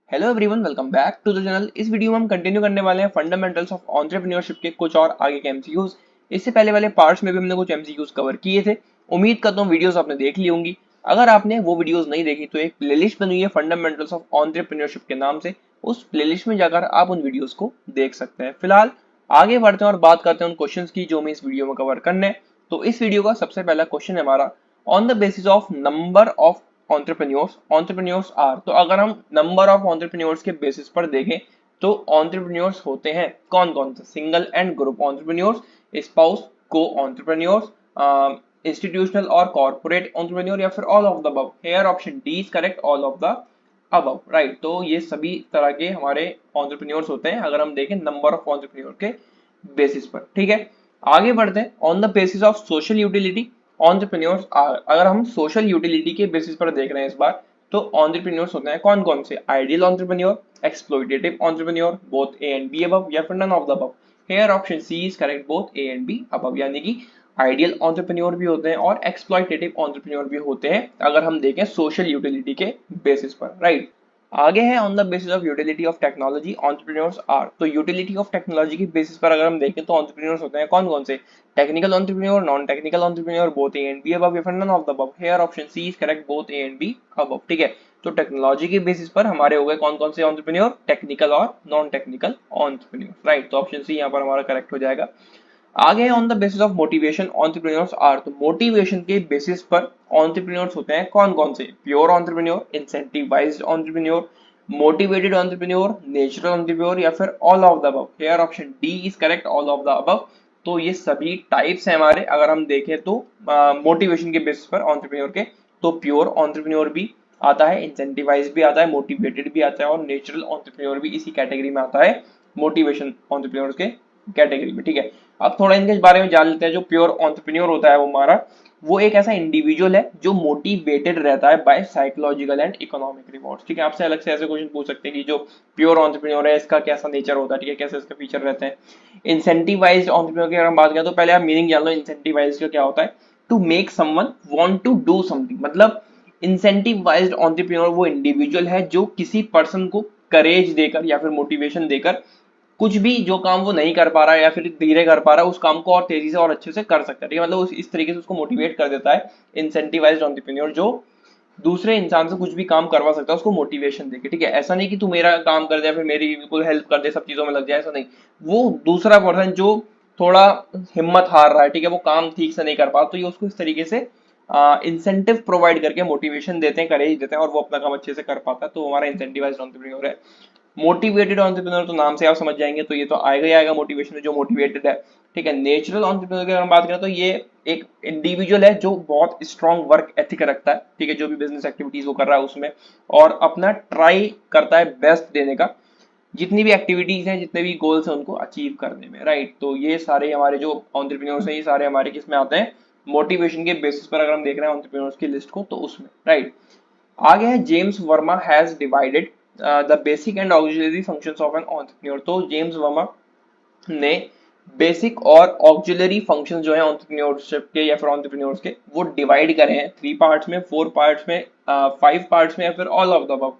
Hello everyone, welcome back to the channel. इस video में हम कंटिन्यू करने वाले हैं फंडामेंटल्स ऑफ एंटरप्रेन्योरशिप के कुछ और आगे के एमसीक्यूज। इससे पहले वाले पार्ट्स में भी हमने कुछ एमसीक्यूज कवर किए थे। उम्मीद करता हूँ वीडियोस आपने देख ली होंगी। अगर आपने वो वीडियोस नहीं देखी तो एक प्लेलिस्ट बनी हुई है फंडामेंटल्स ऑफ एंटरप्रेन्योरशिप के नाम से, उस प्लेलिस्ट में जाकर आप उन वीडियोस को देख सकते हैं। फिलहाल आगे बढ़ते हैं और बात करते हैं उन क्वेश्चन की जो हमें इस वीडियो में कवर करने हैं। तो इस वीडियो का सबसे पहला क्वेश्चन है हमारा, on the basis of number of entrepreneurs are. तो अगर हम नंबर ऑफ entrepreneurs के बेसिस पर देखें तो entrepreneurs होते हैं कौन कौन से, single and group entrepreneurs, spouse, co entrepreneurs, institutional और कॉर्पोरेट entrepreneur या फिर all of the above. Here option D is correct, all of the above, right. तो ये सभी तरह के हमारे entrepreneurs होते हैं अगर हम देखें नंबर ऑफ entrepreneur के बेसिस पर। ठीक है, आगे बढ़ते हैं। On the basis of social utility entrepreneurs are. अगर हम सोशल यूटिलिटी के बेसिस पर देख रहे हैं इस बार, तो एंटरप्रेन्योर्स होते हैं कौन कौन से, ideal entrepreneur, exploitative entrepreneur, both A and B above या फिर none of the above. Here option C is correct, both A and B above, यानी कि आइडियल एंटरप्रेन्योर भी होते हैं और एक्सप्लॉइटेटिव एंटरप्रेन्योर भी होते हैं अगर हम देखें सोशल यूटिलिटी के बेसिस पर, राइट। आगे है on the basis of utility of technology entrepreneurs are. तो यूटिलिटी ऑफ टेक्नोलॉजी के बेसिस पर अगर हम देखें तो एंटरप्रेन्योर्स होते हैं कौन कौन से, technical entrepreneur, non technical entrepreneur, both A and B above या फिर none of the above. Here option C is correct, both A and B above. ठीक है, तो टेक्नोलॉजी के बेसिस पर हमारे हो गए कौन कौन से एंटरप्रेन्योर, टेक्निकल और नॉन टेक्निकल एंटरप्रेन्योर, राइट। तो ऑप्शन सी यहाँ पर हमारा करेक्ट हो जाएगा। आगे है on the basis of motivation entrepreneurs are. तो मोटिवेशन के बेसिस पर एंटरप्रेन्योर्स होते हैं कौन कौन से, pure entrepreneur, incentivised entrepreneur, motivated entrepreneur, natural entrepreneur या फिर all of the above. Here option D is correct, all of the above. तो ये सभी टाइप्स हैं हमारे अगर हम देखें तो मोटिवेशन के बेसिस पर एंटरप्रेन्योर के। तो प्योर एंटरप्रेन्योर भी आता है, इंसेंटिवाइज भी आता है, मोटिवेटेड भी आता है और नेचुरल एंटरप्रेन्योर भी इसी कैटेगरी में आता है, मोटिवेशन एंटरप्रेन्योर के कैटेगरी में। ठीक है, अब थोड़ा इनके बारे में जान लेते हैं। जो प्योर एंटरप्रेन्योर होता है वो हमारा, वो एक ऐसा इंडिविजुअल है जो मोटिवेटेड रहता है by psychological and economic rewards. ठीक है, आपसे अलग से ऐसे क्वेश्चन पूछ सकते हैं कि जो प्योर एंटरप्रेन्योर है इसका कैसा नेचर होता है, ठीक है, कैसे इसके फीचर रहते हैं। इंसेंटिवाइज्ड एंटरप्रेन्योर की अगर हम बात करें तो पहले आप मीनिंग जान लो इंसेंटिवाइज्ड का क्या होता है। To make someone want to do something, मतलब इंसेंटिवाइज्ड एंटरप्रेन्योर वो इंडिविजुअल है जो किसी पर्सन को करेज देकर या फिर मोटिवेशन देकर कुछ भी जो काम वो नहीं कर पा रहा है या फिर धीरे कर पा रहा है उस काम को और तेजी से और अच्छे से कर सकता है। ठीक है, मतलब इस तरीके से उसको मोटिवेट कर देता है इंसेंटिवाइज्ड एंटरप्रेन्योर, जो दूसरे इंसान से कुछ भी काम करवा सकता है उसको मोटिवेशन देके। ठीक है, ऐसा नहीं कि तू मेरा काम कर दे फिर मेरी बिल्कुल हेल्प कर दे, सब चीजों में लग जाए, ऐसा नहीं। वो दूसरा पर्सन जो थोड़ा हिम्मत हार रहा है, ठीक है, वो काम ठीक से नहीं कर पा, तो ये उसको इस तरीके से इंसेंटिव प्रोवाइड करके मोटिवेशन देते हैं, करेज देते हैं और वो अपना काम अच्छे से कर पाता है। तो हमारा इंसेंटिवाइज्ड एंटरप्रेन्योर है। मोटिवेटेड एंटरप्रेन्योर तो नाम से आप समझ जाएंगे, तो ये तो आएगा ही आएगा, मोटिवेशन है जो मोटिवेटेड है। ठीक है, नेचुरल एंटरप्रेन्योर की अगर हम बात करें तो ये एक इंडिविजुअल है जो बहुत स्ट्रॉन्ग वर्क एथिक रखता है, ठीक है, जो भी बिजनेस एक्टिविटीज वो कर रहा है उसमें, और अपना ट्राई करता है बेस्ट देने का, जितनी भी एक्टिविटीज हैं, जितने भी गोल्स हैं उनको अचीव करने में, राइट। तो ये सारे हमारे जो एंटरप्रेन्योर्स हैं ये सारे हमारे किस में आते हैं, मोटिवेशन के बेसिस पर अगर हम देख रहे हैं एंटरप्रेन्योर्स की लिस्ट को तो उसमें, राइट। आगे है James Verma has divided the basic and auxiliary functions of an entrepreneur. तो जेम्स वर्मा ने बेसिक और ऑक्सिलरी फंक्शंस जो है एंटरप्रेन्योरशिप के या फिर एंटरप्रेन्योर्स के, वो डिवाइड करे हैं 3 पार्ट्स में, 4 पार्ट्स में, 5 पार्ट्स में या फिर all of the above.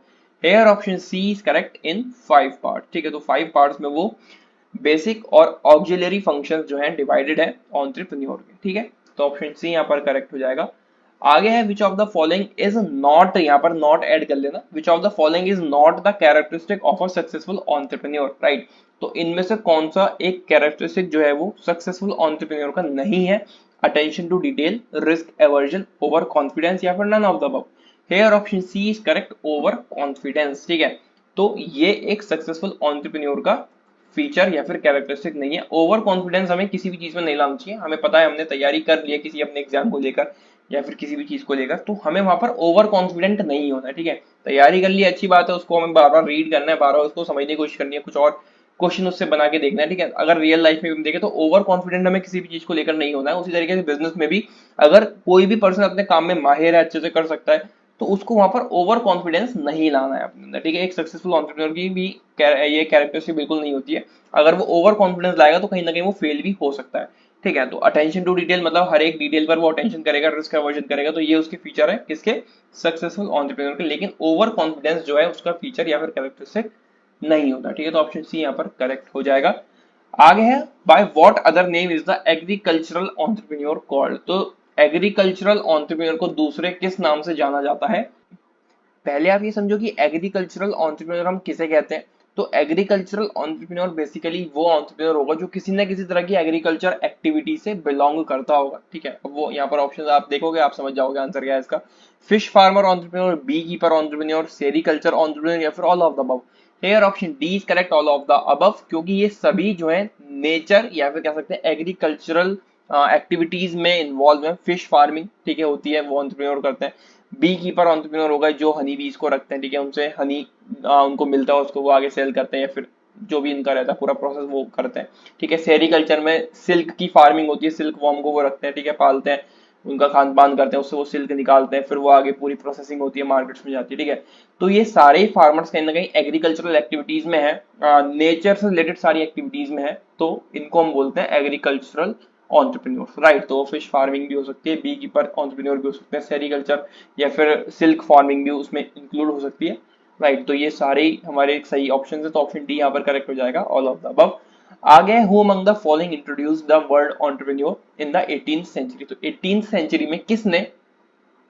Here option C is correct in 5 part. ठीक है, तो 5 पार्ट्स में वो बेसिक और ऑक्सिलरी फंक्शंस जो है डिवाइडेड है एंटरप्रेन्योर के। ठीक है, तो ऑप्शन सी यहाँ पर करेक्ट हो जाएगा। आगे है which of the following is not, यहाँ पर नॉट ऐड कर लेना, which of the following is not the characteristic of a successful entrepreneur, right. तो इनमें से कौन सा एक कैरेक्टरिस्टिक जो है वो सक्सेसफुल एंटरप्रेन्योर का नहीं है, attention to detail, risk aversion, over confidence या फिर none of the above. Here option C is correct, over confidence. ठीक है, तो ये एक सक्सेसफुल एंटरप्रेन्योर का फीचर या फिर कैरेक्टरिस्टिक नहीं है। ओवर कॉन्फिडेंस हमें किसी भी चीज में नहीं लाना चाहिए। हमें पता है हमने तैयारी कर ली है किसी अपने एग्जाम को लेकर या फिर किसी भी चीज को लेकर, तो हमें वहां पर ओवर कॉन्फिडेंट नहीं होना है। ठीक है, तैयारी कर ली अच्छी बात है, उसको हमें बार बार रीड करना है, बार बार उसको समझने की कोशिश करनी है, कुछ और क्वेश्चन उससे बना के देखना है। ठीक है, अगर रियल लाइफ में भी हम देखें तो ओवर कॉन्फिडेंट हमें किसी भी चीज को लेकर नहीं होना है। उसी तरीके से बिजनेस में भी अगर कोई भी पर्सन अपने काम में माहिर है, अच्छे से कर सकता है, तो उसको वहां पर ओवर कॉन्फिडेंस नहीं लाना है अपने अंदर। ठीक है, एक सक्सेसफुल एंटरप्रेन्योर की भी ये कैरेक्टरिस्टिक बिल्कुल नहीं होती है। अगर वो ओवर कॉन्फिडेंस लाएगा तो कहीं ना कहीं वो फेल भी हो सकता है। ठीक है, तो अटेंशन टू डिटेल मतलब हर एक डिटेल पर वो अटेंशन करेगा, रिस्क अवर्जन करेगा, तो ये उसके फीचर है किसके, सक्सेसफुल एंटरप्रेन्योर के। लेकिन ओवर कॉन्फिडेंस जो है उसका फीचर या फिर कैरेक्टरिस्टिक नहीं होता। ठीक है, तो ऑप्शन सी यहाँ पर करेक्ट हो जाएगा। आगे है by what other name is the agricultural entrepreneur called, तो एग्रीकल्चरल एंटरप्रेन्योर को दूसरे किस नाम से जाना जाता है। पहले आप ये समझो कि एग्रीकल्चरल एंटरप्रेन्योर हम किसे कहते हैं। तो एग्रीकल्चरल एंटरप्रेन्योर बेसिकली वो एंटरप्रेन्योर होगा जो किसी न किसी तरह की एग्रीकल्चर एक्टिविटी से बिलोंग करता होगा। ठीक है, अब वो यहाँ पर ऑप्शन आप देखोगे आप समझ जाओगे आंसर क्या है इसका। Fish farmer entrepreneur, bee keeper entrepreneur, sericulture entrepreneur या फिर all of the above. Here option D is correct, all of the above, क्योंकि ये सभी जो है नेचर या फिर कह सकते हैं एग्रीकल्चरल एक्टिविटीज में इन्वॉल्व है। फिश फार्मिंग ठीक है होती है वो एंटरप्रेन्योर करते हैं। बी कीपर एंटरप्रेन्योर होगा जो हनी बीज को रखते हैं। ठीक है, उनसे हनी उनको मिलता है, उसको वो आगे सेल करते हैं या फिर जो भी इनका रहता है पूरा प्रोसेस वो करते हैं। ठीक है, सेरिकल्चर में सिल्क की फार्मिंग होती है, सिल्क वॉर्म को वो रखते हैं, ठीक है, पालते हैं, उनका खान पान करते हैं, उससे वो सिल्क निकालते हैं, फिर वो आगे पूरी प्रोसेसिंग होती है, मार्केट्स में जाती है। ठीक है, तो ये सारे फार्मर्स कहीं ना कहीं एग्रीकल्चरल एक्टिविटीज में है, नेचर से रिलेटेड सारी एक्टिविटीज में है, तो इनको हम बोलते हैं एग्रीकल्चरल एंटरप्रेन्योर्स। राइट, तो फिश फार्मिंग भी हो सकती है, बी कीपर एंटरप्रेन्योर भी हो सकते हैं, सेरिकल्चर या फिर सिल्क फार्मिंग भी उसमें इंक्लूड हो सकती है। राइट, तो ये सारे हमारे सही ऑप्शन है, तो ऑप्शन डी यहाँ पर करेक्ट हो जाएगा, ऑल ऑफ द अबव। आगे who among the following introduce the word entrepreneur in the 18th century, तो 18th सेंचुरी में किसने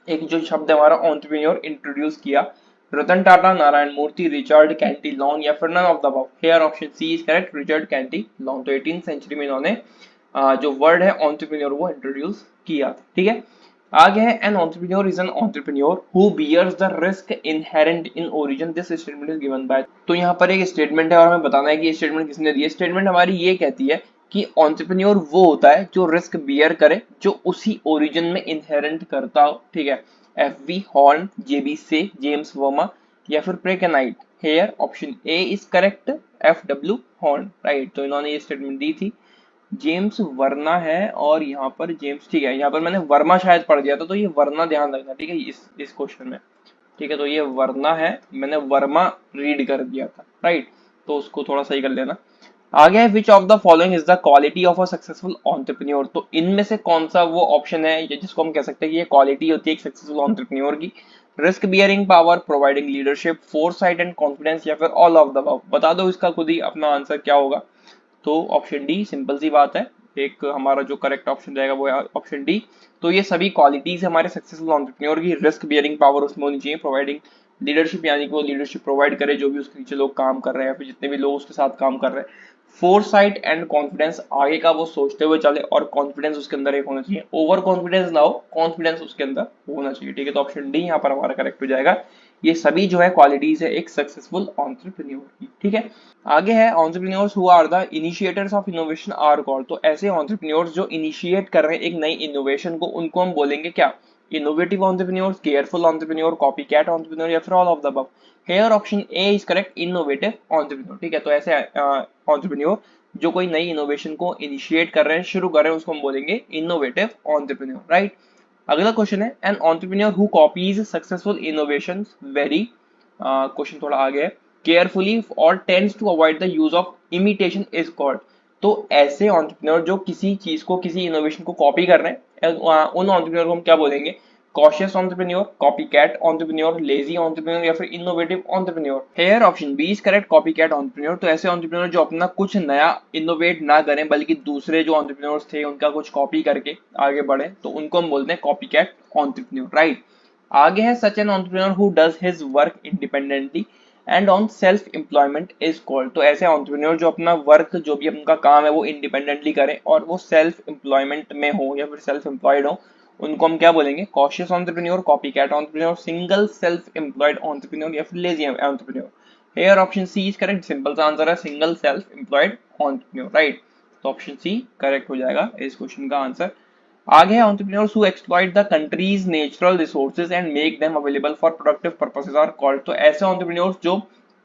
एक जो शब्द हमारा एंटरप्रेन्योर इंट्रोड्यूस किया। रतन टाटा, नारायण मूर्ति, रिचर्ड कैंटिलोन या फिर none of the above. Here option C is correct, Richard Cantillon. तो 18th सेंचुरी में इन्होंने जो वर्ड है एंटरप्रेन्योर वो इंट्रोड्यूस किया। ठीक है, आगे है an entrepreneur is an entrepreneur who bears the risk inherent in origin, this statement is given by. तो यहाँ पर एक स्टेटमेंट है और हमें बताना है कि ये स्टेटमेंट किसने दी है। स्टेटमेंट हमारी ये कहती है कि एंटरप्रेन्योर वो होता है जो रिस्क बियर करे जो उसी ओरिजिन में इनहेरेंट करता हो। ठीक है, एफ वी हॉर्न, जेबी से, जेम्स वर्मा या फिर प्रेकेनाइट। Here option A is correct, F W Horn. Right, तो इन्होंने ये स्टेटमेंट दी थी। जेम्स वर्ना है और यहाँ पर जेम्स, ठीक है, यहाँ पर मैंने वर्मा शायद पढ़ दिया था, तो ये वर्ना ध्यान रखना। ठीक है, इस क्वेश्चन में। ठीक है, तो ये वर्ना है, मैंने वर्मा रीड कर दिया था। राइट, तो उसको थोड़ा सही कर लेना। आगे है which of the following is the quality of a successful entrepreneur, तो इनमें से कौन सा वो ऑप्शन है या जिसको हम कह सकते हैं कि ये क्वालिटी होती है एक सक्सेसफुल एंटरप्रेन्योर की। Risk bearing power, providing leadership, foresight and confidence या फिर ऑल ऑफ द अबव। बता दो इसका खुद ही अपना आंसर क्या होगा। तो ऑप्शन डी, सिंपल सी बात है, एक हमारा जो करेक्ट ऑप्शन रहेगा वो है ऑप्शन डी। तो ये सभी क्वालिटीज हमारे सक्सेसफुल एंटरप्रेन्योर की। रिस्क बियरिंग पावर उसमें होनी चाहिए, प्रोवाइडिंग लीडरशिप यानी कि वो लीडरशिप प्रोवाइड करे जो भी उसके नीचे लोग काम कर रहे हैं या फिर जितने भी लोग उसके साथ काम कर रहे हैं। फोरसाइट एंड कॉन्फिडेंस, आगे का वो सोचते हुए चले और कॉन्फिडेंस उसके अंदर एक होना चाहिए, ओवर कॉन्फिडेंस ना हो, कॉन्फिडेंस उसके अंदर होना चाहिए। ठीक है, तो ऑप्शन डी यहाँ पर हमारा करेक्ट हो जाएगा। ये सभी जो है क्वालिटीज है एक सक्सेसफुल एंटरप्रेन्योर की। ठीक है, आगे है entrepreneurs who are the initiators of innovation are called, तो ऐसे एंटरप्रेन्योर्स जो इनिशिएट कर रहे हैं एक नई इनोवेशन को, उनको हम बोलेंगे क्या। Innovative entrepreneurs, careful entrepreneur, copycat entrepreneur या फिर all of the above. Here option A is correct, innovative entrepreneur. ठीक है, तो ऐसे एंटरप्रेन्योर जो कोई नई इनोवेशन को इनिशिएट कर रहे हैं, शुरू कर रहे हैं, उसको हम बोलेंगे इनोवेटिव एंटरप्रेन्योर। राइट, अगला क्वेश्चन है an entrepreneur who copies successful innovations very, question थोड़ा आगे है, केयरफुली और tends to avoid the use of imitation is called, तो ऐसे एंटरप्रेन्योर जो किसी चीज को किसी इनोवेशन को कॉपी कर रहे हैं उन एंटरप्रेन्योर को हम क्या बोलेंगे। Cautious entrepreneur, copycat entrepreneur, lazy entrepreneur या फिर innovative entrepreneur. Here option B is correct, copycat entrepreneur, तो ऐसे एंटरप्रेन्योर जो अपना कुछ नया इनोवेट ना करें बल्कि दूसरे जो एंटरप्रेन्योर्स थे उनका कुछ कॉपी करके आगे बढ़े, तो उनको हम बोलते हैं कॉपीकैट एंटरप्रेन्योर। राइट, आगे है such an entrepreneur who does his work independently and on self employment is called, तो ऐसे एंटरप्रेन्योर जो अपना वर्क जो भी उनका काम है वो इंडिपेंडेंटली करें और वो सेल्फ एम्प्लॉयमेंट में हो या फिर सेल्फ एम्प्लॉयड हो, उनको हम क्या बोलेंगे। Cautious entrepreneur, copycat entrepreneur, single self employed entrepreneur या फिर lazy entrepreneur. Here option C is correct, simple सा आंसर है single self employed entrepreneur. Right, तो ऑप्शन सी करेक्ट हो जाएगा इस क्वेश्चन का आंसर। आगे है entrepreneurs who exploit the country's natural resources and make them available for productive purposes are called, तो ऐसे entrepreneurs जो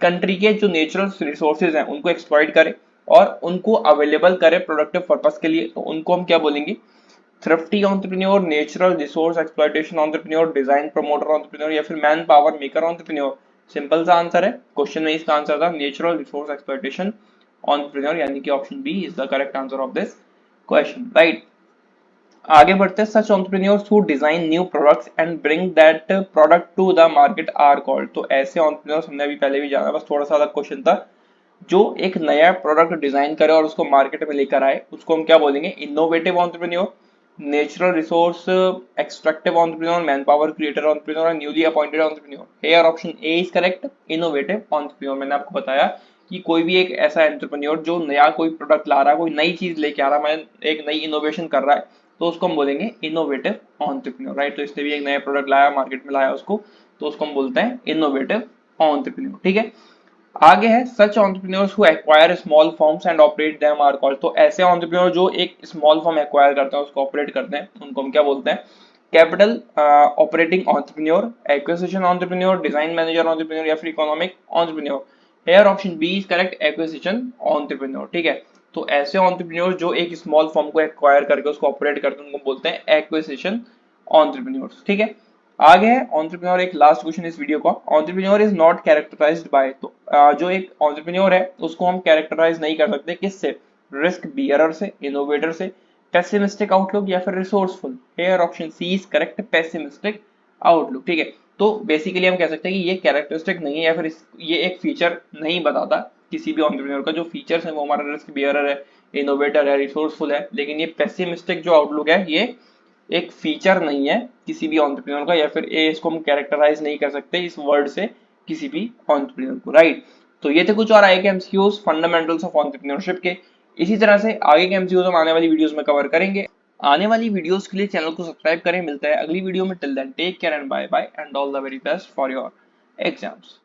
कंट्री के जो नेचुरल रिसोर्सेज हैं उनको एक्सप्लॉइट करे और उनको अवेलेबल करे प्रोडक्टिव पर्पस के लिए, तो उनको हम क्या बोलेंगे। Thrifty entrepreneur, natural resource exploitation entrepreneur, design promoter entrepreneur या फिर man power maker entrepreneur. Simple सा आंसर है, क्वेश्चन में इसका आंसर था नेचुरल रिसोर्स एक्सप्लॉइटेशन एंटरप्रेन्योर, यानी कि option B is the correct answer of this question, right. आगे बढ़ते हैं, such entrepreneurs who design new products and bring that product to the market are called. तो ऐसे एंटरप्रेन्योर्स हमने अभी पहले भी जाना, बस थोड़ा सा अलग क्वेश्चन था। जो एक नया प्रोडक्ट डिजाइन करे और उसको मार्केट में लेकर आए, उसको हम क्या बोलेंगे? Innovative entrepreneur, natural resource extractive entrepreneur, man power creator entrepreneur और newly appointed entrepreneur. Here option A is correct, innovative entrepreneur. मैंने आपको बताया कि कोई भी एक ऐसा एंटरप्रेन्योर जो नया कोई प्रोडक्ट ला रहा है, कोई नई चीज लेके आ रहा है, मैं एक नई इनोवेशन कर रहा है, तो उसको हम बोलेंगे इनोवेटिव एंटरप्रेन्योर, राइट। तो इसने भी एक नया प्रोडक्ट लाया, मार्केट में लाया उसको, तो उसको हम बोलते हैं इनोवेटिव एंटरप्रेन्योर, ठीक है। आगे है, such entrepreneurs who acquire small firms and operate them are called. तो ऐसे एंटरप्रेन्योर जो एक स्मॉल फर्म एक्वायर करते हैं, उसको ऑपरेट करते हैं, उनको हम क्या बोलते हैं? Capital operating entrepreneur, acquisition entrepreneur, design manager entrepreneur या फिर economic entrepreneur. Here option B is correct, acquisition entrepreneur, ठीक है। तो ऐसे एंटरप्रेन्योर जो एक स्मॉल फर्म को एक्वायर करके उसको ऑपरेट करते हैं, उनको बोलते हैं एक्विजिशन एंटरप्रेन्योर्स, ठीक है। आगे है एंटरप्रेन्योर, एक लास्ट क्वेश्चन इस वीडियो का। Entrepreneur is not characterized by. तो जो एक एंटरप्रेन्योर है उसको हम कैरेक्टराइज नहीं कर सकते, किससे? रिस्क बियरर से, इनोवेटर से, पेसिमिस्टिक आउटलुक या फिर resourceful. Here option C is correct, pessimistic outlook, ठीक है। तो बेसिकली हम कह सकते हैं कि ये कैरेक्टरिस्टिक नहीं है या फिर ये एक फीचर नहीं बताता किसी भी एंटरप्रेन्योर का। जो फीचर्स है वो हमारा रिस्क बियरर है, इनोवेटर है, रिसोर्सफुल है, लेकिन ये पेसिमिस्टिक जो आउटलुक है ये एक फीचर नहीं है किसी भी एंटरप्रेन्योर का, या फिर इसको हम कैरेक्टराइज नहीं कर सकते इस वर्ड से किसी भी एंटरप्रेन्योर को, राइट। तो ये थे कुछ और आगे के एमसीक्यूज फंडामेंटल्स ऑफ एंटरप्रेन्योरशिप के। इसी तरह से आगे के एमसीक्यूज हम आने वाली वीडियोस में कवर करेंगे। आने वाली वीडियोस के लिए चैनल को सब्सक्राइब करें। मिलता है अगली वीडियो में, till then take care and bye bye and all the very best for your exams.